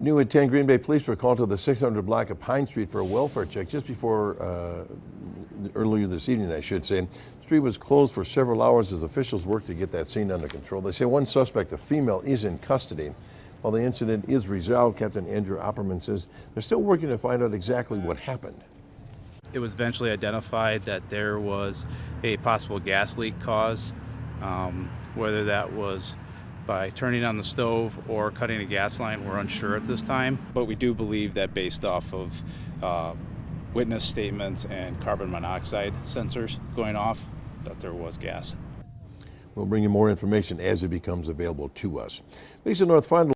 New at 10, Green Bay police were called to the 600 block of Pine Street for a welfare check just before earlier this evening, I should say. The street was closed for several hours as officials worked to get that scene under control. They say one suspect, a female, is in custody. While the incident is resolved, Captain Andrew Opperman says they're still working to find out exactly what happened. It was eventually identified that there was a possible gas leak cause, whether that was by turning on the stove or cutting a gas line, we're unsure at this time. But we do believe that based off of witness statements and carbon monoxide sensors going off, that there was gas. We'll bring you more information as it becomes available to us. Lisa North, final